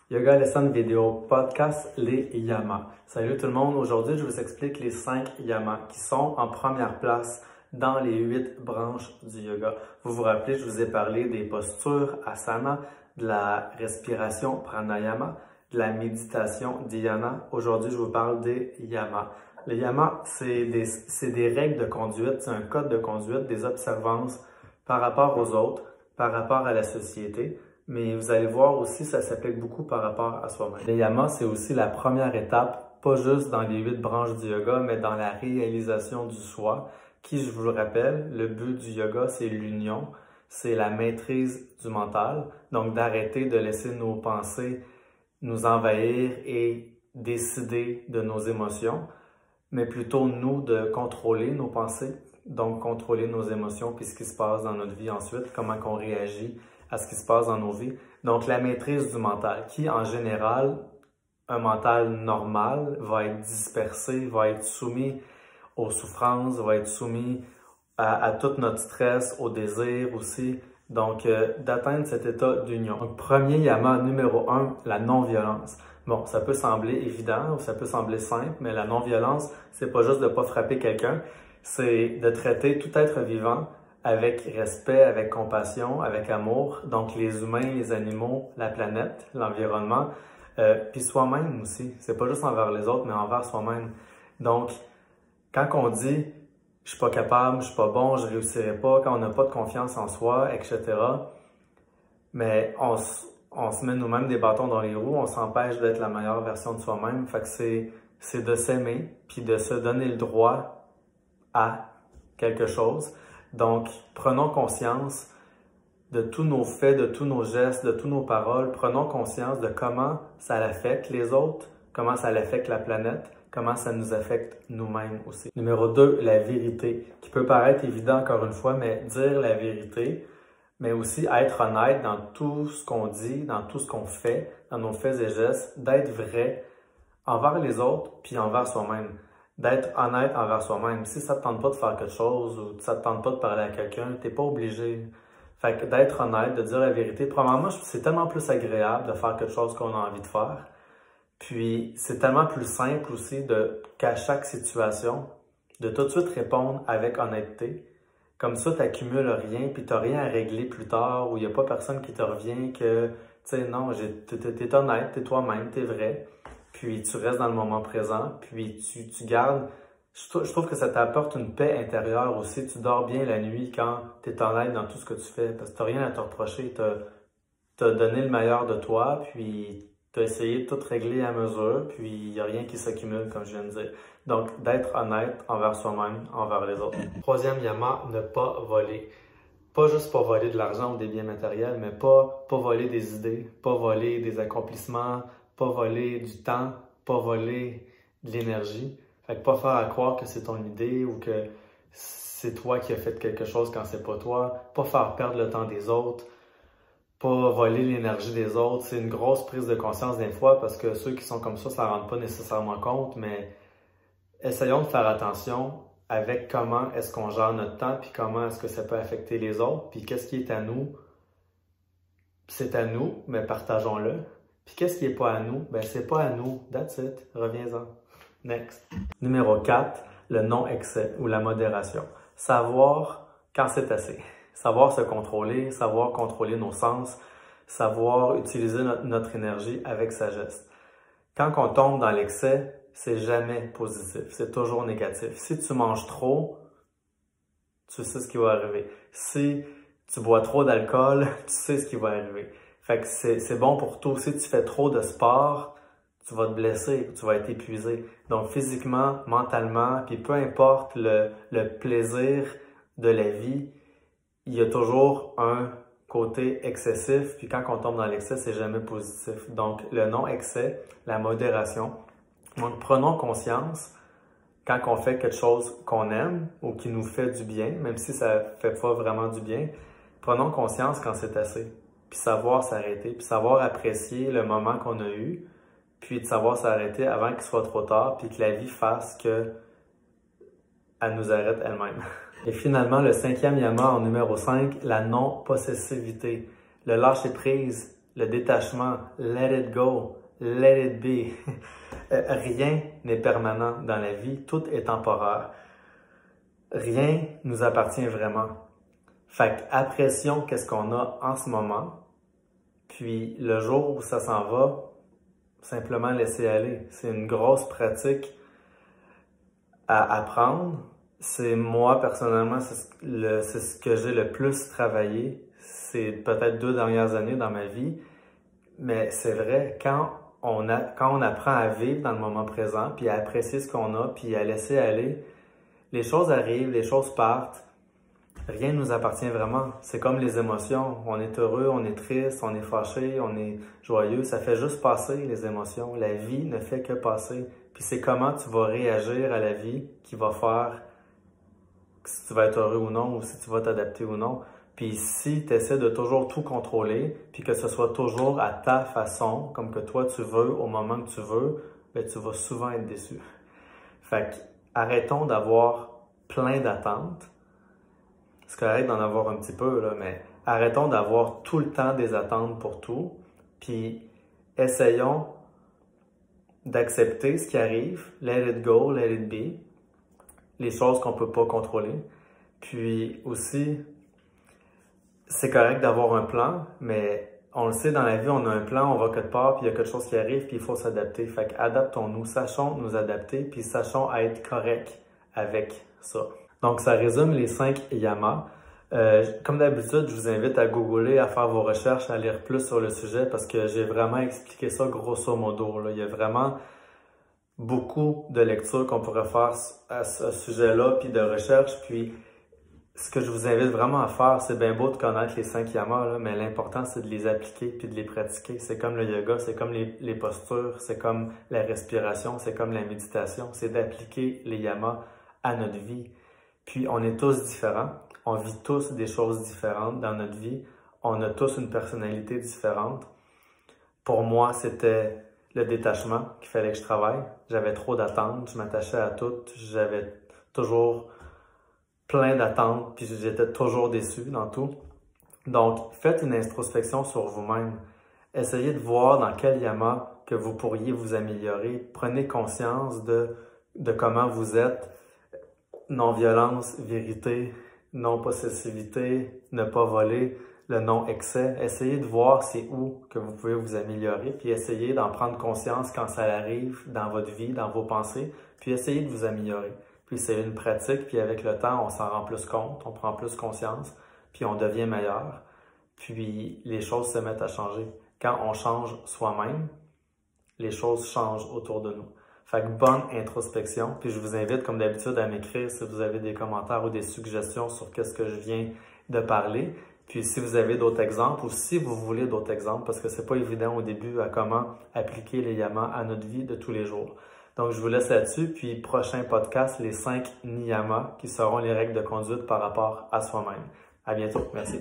Yoga Lesson Vidéo Podcast, les yamas. Salut tout le monde, aujourd'hui je vous explique les 5 yamas qui sont en première place dans les 8 branches du yoga. Vous vous rappelez, je vous ai parlé des postures asana, de la respiration pranayama, de la méditation dhyana. Aujourd'hui je vous parle des yamas. Les yamas, c'est des règles de conduite, c'est un code de conduite, des observances par rapport aux autres, par rapport à la société. Mais vous allez voir aussi, ça s'applique beaucoup par rapport à soi-même. Les yamas, c'est aussi la première étape, pas juste dans les 8 branches du yoga, mais dans la réalisation du soi, qui, je vous le rappelle, le but du yoga, c'est l'union, c'est la maîtrise du mental, donc d'arrêter de laisser nos pensées nous envahir et décider de nos émotions, mais plutôt nous de contrôler nos pensées, donc contrôler nos émotions, puis ce qui se passe dans notre vie ensuite, comment on réagit à ce qui se passe dans nos vies. Donc, la maîtrise du mental, qui en général, un mental normal va être dispersé, va être soumis aux souffrances, va être soumis à tout notre stress, au désir aussi. Donc, d'atteindre cet état d'union. Donc, premier yama numéro 1, la non-violence. Bon, ça peut sembler évident ou ça peut sembler simple, mais la non-violence, c'est pas juste de pas frapper quelqu'un, c'est de traiter tout être vivant avec respect, avec compassion, avec amour. Donc, les humains, les animaux, la planète, l'environnement, puis soi-même aussi. C'est pas juste envers les autres, mais envers soi-même. Donc, quand on dit « je suis pas capable, je suis pas bon, je réussirai pas », quand on n'a pas de confiance en soi, etc., mais on se met nous-mêmes des bâtons dans les roues, on s'empêche d'être la meilleure version de soi-même. Fait que c'est de s'aimer, puis de se donner le droit à quelque chose. Donc, prenons conscience de tous nos faits, de tous nos gestes, de toutes nos paroles. Prenons conscience de comment ça affecte les autres, comment ça affecte la planète, comment ça nous affecte nous-mêmes aussi. Numéro 2, la vérité, qui peut paraître évident encore une fois, mais dire la vérité, mais aussi être honnête dans tout ce qu'on dit, dans tout ce qu'on fait, dans nos faits et gestes, d'être vrai envers les autres, puis envers soi-même. D'être honnête envers soi-même. Si ça ne te tente pas de faire quelque chose ou ça ne te tente pas de parler à quelqu'un, tu n'es pas obligé. Fait que d'être honnête, de dire la vérité, premièrement, c'est tellement plus agréable de faire quelque chose qu'on a envie de faire. Puis, c'est tellement plus simple aussi qu'à chaque situation, de tout de suite répondre avec honnêteté. Comme ça, tu n'accumules rien, puis tu n'as rien à régler plus tard, où il n'y a pas personne qui te revient que, tu sais, non, tu es honnête, tu es toi-même, tu es vrai. Puis tu restes dans le moment présent, puis tu gardes. Je trouve que ça t'apporte une paix intérieure aussi. Tu dors bien la nuit quand tu es honnête dans tout ce que tu fais, parce que tu n'as rien à te reprocher. Tu as donné le meilleur de toi, puis tu as essayé de tout régler à mesure, puis il n'y a rien qui s'accumule, comme je viens de dire. Donc, d'être honnête envers soi-même, envers les autres. Troisième yama, ne pas voler. Pas juste pas voler de l'argent ou des biens matériels, mais pas voler des idées, pas voler des accomplissements, pas voler du temps, pas voler de l'énergie. Fait que pas faire à croire que c'est ton idée ou que c'est toi qui as fait quelque chose quand c'est pas toi. Pas faire perdre le temps des autres. Pas voler l'énergie des autres. C'est une grosse prise de conscience des fois parce que ceux qui sont comme ça ne rendent pas nécessairement compte, mais essayons de faire attention avec comment est-ce qu'on gère notre temps, puis comment est-ce que ça peut affecter les autres, puis qu'est-ce qui est à nous, c'est à nous, mais partageons-le. Puis qu'est-ce qui n'est pas à nous? Ben c'est pas à nous, that's it, reviens-en. Next. Numéro 4, le non-excès ou la modération. Savoir quand c'est assez. Savoir se contrôler, savoir contrôler nos sens, savoir utiliser notre énergie avec sagesse. Quand on tombe dans l'excès, c'est jamais positif, c'est toujours négatif. Si tu manges trop, tu sais ce qui va arriver. Si tu bois trop d'alcool, tu sais ce qui va arriver. Fait que c'est bon pour tout. Si tu fais trop de sport, tu vas te blesser, tu vas être épuisé. Donc physiquement, mentalement, puis peu importe le plaisir de la vie, il y a toujours un côté excessif, puis quand on tombe dans l'excès, c'est jamais positif. Donc le non-excès, la modération. Donc prenons conscience quand on fait quelque chose qu'on aime ou qui nous fait du bien, même si ça fait pas vraiment du bien, prenons conscience quand c'est assez. Puis savoir s'arrêter, puis savoir apprécier le moment qu'on a eu, puis de savoir s'arrêter avant qu'il soit trop tard, puis que la vie fasse qu'elle nous arrête elle-même. Et finalement, le 5e yama en numéro 5, la non-possessivité. Le lâcher-prise, le détachement, let it go, let it be. Rien n'est permanent dans la vie, tout est temporaire. Rien nous appartient vraiment. Fait qu'apprécions qu'est-ce qu'on a en ce moment, puis le jour où ça s'en va, simplement laisser aller. C'est une grosse pratique à apprendre. C'est moi, personnellement, c'est ce que j'ai le plus travaillé. C'est peut-être 2 dernières années dans ma vie. Mais c'est vrai, quand on apprend à vivre dans le moment présent, puis à apprécier ce qu'on a, puis à laisser aller, les choses arrivent, les choses partent. Rien ne nous appartient vraiment. C'est comme les émotions. On est heureux, on est triste, on est fâché, on est joyeux. Ça fait juste passer, les émotions. La vie ne fait que passer. Puis c'est comment tu vas réagir à la vie qui va faire si tu vas être heureux ou non, ou si tu vas t'adapter ou non. Puis si tu essaies de toujours tout contrôler, puis que ce soit toujours à ta façon, comme que toi tu veux, au moment que tu veux, ben tu vas souvent être déçu. Fait que arrêtons d'avoir plein d'attentes. C'est correct d'en avoir un petit peu, là, mais arrêtons d'avoir tout le temps des attentes pour tout, puis essayons d'accepter ce qui arrive, let it go, let it be, les choses qu'on ne peut pas contrôler. Puis aussi, c'est correct d'avoir un plan, mais on le sait, dans la vie, on a un plan, on va quelque part, puis il y a quelque chose qui arrive, puis il faut s'adapter. Fait qu'adaptons-nous, sachons nous adapter, puis sachons être correct avec ça. Donc, ça résume les 5 yamas. Comme d'habitude, je vous invite à googler, à faire vos recherches, à lire plus sur le sujet parce que j'ai vraiment expliqué ça grosso modo, là. Il y a vraiment beaucoup de lectures qu'on pourrait faire à ce sujet-là, puis de recherche. Puis, ce que je vous invite vraiment à faire, c'est bien beau de connaître les 5 yamas, là, mais l'important, c'est de les appliquer puis de les pratiquer. C'est comme le yoga, c'est comme les postures, c'est comme la respiration, c'est comme la méditation. C'est d'appliquer les yamas à notre vie. Puis, on est tous différents. On vit tous des choses différentes dans notre vie. On a tous une personnalité différente. Pour moi, c'était le détachement qu'il fallait que je travaille. J'avais trop d'attentes, je m'attachais à tout. J'avais toujours plein d'attentes, puis j'étais toujours déçu dans tout. Donc, faites une introspection sur vous-même. Essayez de voir dans quel yama que vous pourriez vous améliorer. Prenez conscience de comment vous êtes. Non-violence, vérité, non-possessivité, ne pas voler, le non-excès. Essayez de voir c'est où que vous pouvez vous améliorer, puis essayez d'en prendre conscience quand ça arrive dans votre vie, dans vos pensées, puis essayez de vous améliorer. Puis c'est une pratique, puis avec le temps, on s'en rend plus compte, on prend plus conscience, puis on devient meilleur, puis les choses se mettent à changer. Quand on change soi-même, les choses changent autour de nous. Fait que bonne introspection, puis je vous invite comme d'habitude à m'écrire si vous avez des commentaires ou des suggestions sur qu'est-ce que je viens de parler. Puis si vous avez d'autres exemples ou si vous voulez d'autres exemples, parce que c'est pas évident au début à comment appliquer les yamas à notre vie de tous les jours. Donc je vous laisse là-dessus, puis prochain podcast, les 5 niyamas qui seront les règles de conduite par rapport à soi-même. À bientôt, merci.